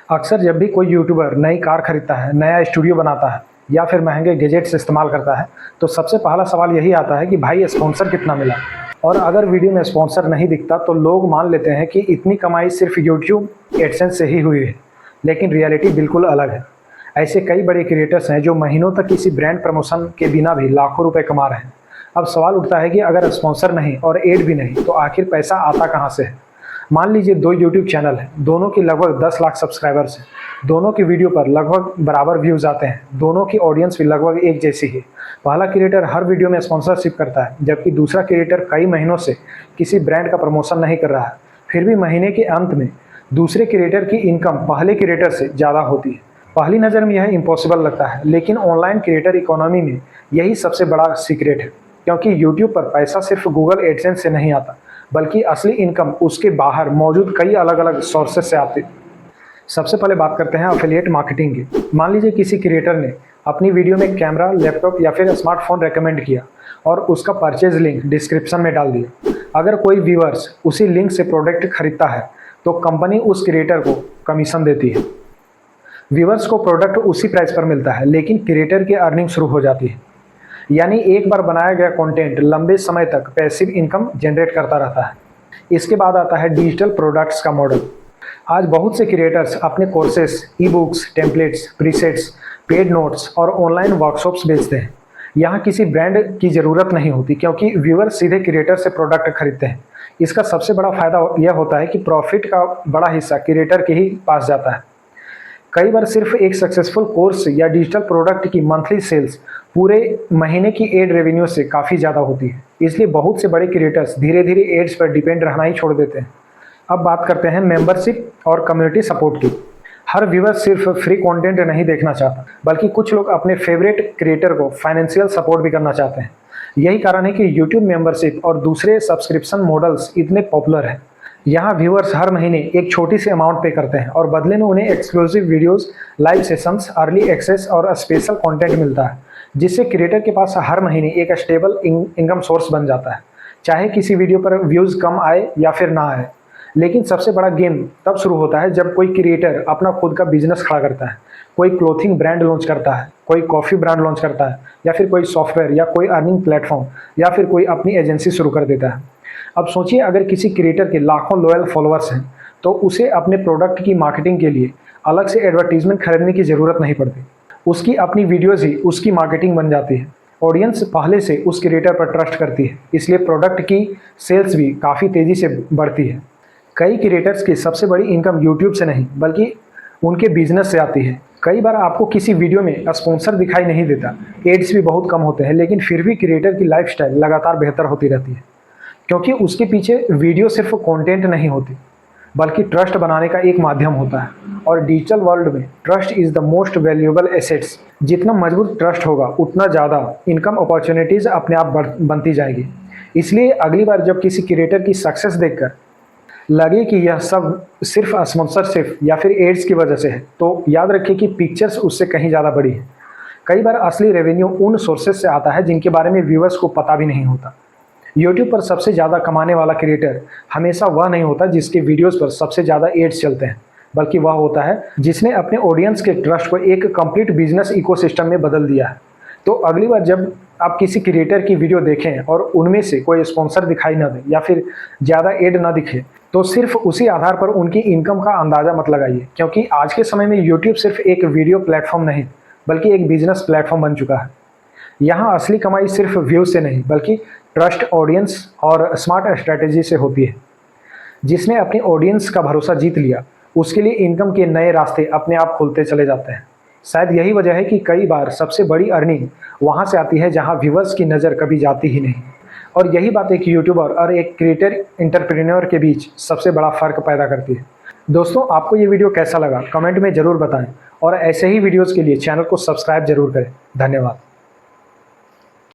अक्सर जब भी कोई यूट्यूबर नई कार खरीदता है, नया स्टूडियो बनाता है या फिर महंगे गैजेट्स इस्तेमाल करता है, तो सबसे पहला सवाल यही आता है कि भाई स्पॉन्सर कितना मिला। और अगर वीडियो में स्पॉन्सर नहीं दिखता तो लोग मान लेते हैं कि इतनी कमाई सिर्फ यूट्यूब एडसेंस से ही हुई है, लेकिन रियलिटी बिल्कुल अलग है। ऐसे कई बड़े क्रिएटर्स हैं जो महीनों तक किसी ब्रांड प्रमोशन के बिना भी लाखों रुपए कमा रहे हैं। अब सवाल उठता है कि अगर स्पॉन्सर नहीं और एड भी नहीं तो आखिर पैसा आता कहाँ से है। मान लीजिए दो यूट्यूब चैनल हैं, दोनों की लगभग 10 लाख सब्सक्राइबर्स हैं, दोनों की वीडियो पर लगभग बराबर व्यूज़ आते हैं, दोनों की ऑडियंस भी लगभग एक जैसी है। पहला क्रिएटर हर वीडियो में स्पॉन्सरशिप करता है, जबकि दूसरा क्रिएटर कई महीनों से किसी ब्रांड का प्रमोशन नहीं कर रहा है। फिर भी महीने के अंत में दूसरे क्रिएटर की इनकम पहले क्रिएटर से ज़्यादा होती है। पहली नज़र में यह इम्पॉसिबल लगता है, लेकिन ऑनलाइन क्रिएटर इकोनॉमी में यही सबसे बड़ा सीक्रेट है। क्योंकि यूट्यूब पर पैसा सिर्फ गूगल एडसेंस से नहीं आता, बल्कि असली इनकम उसके बाहर मौजूद कई अलग अलग सोर्सेस से आती है। सबसे पहले बात करते हैं एफिलिएट मार्केटिंग की। मान लीजिए किसी क्रिएटर ने अपनी वीडियो में कैमरा, लैपटॉप या फिर स्मार्टफोन रेकमेंड किया और उसका परचेज लिंक डिस्क्रिप्शन में डाल दिया। अगर कोई व्यूअर्स उसी लिंक से प्रोडक्ट खरीदता है तो कंपनी उस क्रिएटर को कमीशन देती है। व्यूअर्स को प्रोडक्ट उसी प्राइस पर मिलता है, लेकिन क्रिएटर की अर्निंग शुरू हो जाती है। यानी एक बार बनाया गया कंटेंट लंबे समय तक पैसिव इनकम जनरेट करता रहता है। इसके बाद आता है डिजिटल प्रोडक्ट्स का मॉडल। आज बहुत से क्रिएटर्स अपने courses, e books, templates, presets, paid notes और ऑनलाइन वर्कशॉप्स बेचते हैं। यहाँ किसी ब्रांड की ज़रूरत नहीं होती, क्योंकि व्यूअर सीधे क्रिएटर से प्रोडक्ट खरीदते हैं। इसका सबसे बड़ा फ़ायदा यह होता है कि प्रॉफिट का बड़ा हिस्सा क्रिएटर के ही पास जाता है। कई बार सिर्फ एक सक्सेसफुल कोर्स या डिजिटल प्रोडक्ट की मंथली सेल्स पूरे महीने की एड रेवेन्यू से काफ़ी ज़्यादा होती है। इसलिए बहुत से बड़े क्रिएटर्स धीरे धीरे एड्स पर डिपेंड रहना ही छोड़ देते हैं। अब बात करते हैं मेंबरशिप और कम्युनिटी सपोर्ट की। हर व्यूअर सिर्फ फ्री कंटेंट नहीं देखना चाहता, बल्कि कुछ लोग अपने फेवरेट क्रिएटर को फाइनेंशियल सपोर्ट भी करना चाहते हैं। यही कारण है कि यूट्यूब मेंबरशिप और दूसरे सब्सक्रिप्शन मॉडल्स इतने पॉपुलर हैं। यहाँ व्यूअर्स हर महीने एक छोटी सी अमाउंट पे करते हैं और बदले में उन्हें exclusive videos, live sessions, early access और स्पेशल कंटेंट मिलता है, जिससे क्रिएटर के पास हर महीने एक स्टेबल इनकम सोर्स बन जाता है, चाहे किसी वीडियो पर व्यूज़ कम आए या फिर ना आए। लेकिन सबसे बड़ा गेम तब शुरू होता है जब कोई क्रिएटर अपना खुद का बिजनेस खड़ा करता है। कोई क्लोथिंग ब्रांड लॉन्च करता है, कोई कॉफ़ी ब्रांड लॉन्च करता है, या फिर कोई सॉफ्टवेयर या कोई अर्निंग प्लेटफॉर्म, या फिर कोई अपनी एजेंसी शुरू कर देता है। अब सोचिए, अगर किसी क्रिएटर के लाखों लॉयल फॉलोअर्स हैं तो उसे अपने प्रोडक्ट की मार्केटिंग के लिए अलग से एडवर्टीजमेंट खरीदने की ज़रूरत नहीं पड़ती। उसकी अपनी वीडियोज़ ही उसकी मार्केटिंग बन जाती है। ऑडियंस पहले से उस क्रिएटर पर ट्रस्ट करती है, इसलिए प्रोडक्ट की सेल्स भी काफ़ी तेज़ी से बढ़ती है। कई क्रिएटर्स की सबसे बड़ी इनकम यूट्यूब से नहीं, बल्कि उनके बिजनेस से आती है। कई बार आपको किसी वीडियो में स्पॉन्सर दिखाई नहीं देता, एड्स भी बहुत कम होते हैं, लेकिन फिर भी क्रिएटर की लाइफस्टाइल लगातार बेहतर होती रहती है, क्योंकि उसके पीछे वीडियो सिर्फ कंटेंट नहीं होती, बल्कि ट्रस्ट बनाने का एक माध्यम होता है। और डिजिटल वर्ल्ड में trust is the most valuable assets. जितना मजबूत ट्रस्ट होगा, उतना ज़्यादा इनकम अपॉर्चुनिटीज़ अपने आप बनती जाएगी। इसलिए अगली बार जब किसी क्रिएटर की सक्सेस देखकर लगे कि यह सब सिर्फ स्पॉन्सरशिप या फिर एड्स की वजह से है, तो याद रखिए कि पिक्चर्स उससे कहीं ज़्यादा बड़ी है। कई बार असली रेवेन्यू उन सोर्सेज से आता है जिनके बारे में व्यूअर्स को पता भी नहीं होता। यूट्यूब पर सबसे ज़्यादा कमाने वाला क्रिएटर हमेशा वह नहीं होता जिसके वीडियोस पर सबसे ज़्यादा एड्स चलते हैं, बल्कि वह होता है जिसने अपने ऑडियंस के ट्रस्ट को एक कंप्लीट बिजनेस इकोसिस्टम में बदल दिया है। तो अगली बार जब आप किसी क्रिएटर की वीडियो देखें और उनमें से कोई स्पॉन्सर दिखाई ना दे या फिर ज़्यादा एड ना दिखे, तो सिर्फ उसी आधार पर उनकी इनकम का अंदाज़ा मत लगाइए, क्योंकि आज के समय में यूट्यूब सिर्फ एक वीडियो प्लेटफॉर्म नहीं, बल्कि एक बिजनेस प्लेटफॉर्म बन चुका है। यहाँ असली कमाई सिर्फ व्यूज से नहीं, बल्कि ट्रस्ट, ऑडियंस और स्मार्ट स्ट्रैटेजी से होती है। जिसने अपनी ऑडियंस का भरोसा जीत लिया, उसके लिए इनकम के नए रास्ते अपने आप खुलते चले जाते हैं। शायद यही वजह है कि कई बार सबसे बड़ी अर्निंग वहाँ से आती है जहाँ व्यूअर्स की नज़र कभी जाती ही नहीं। और यही बात एक यूट्यूबर और एक क्रिएटर एंटरप्रेन्योर के बीच सबसे बड़ा फ़र्क पैदा करती है। दोस्तों, आपको ये वीडियो कैसा लगा कमेंट में ज़रूर बताएं, और ऐसे ही वीडियोज़ के लिए चैनल को सब्सक्राइब जरूर करें। धन्यवाद।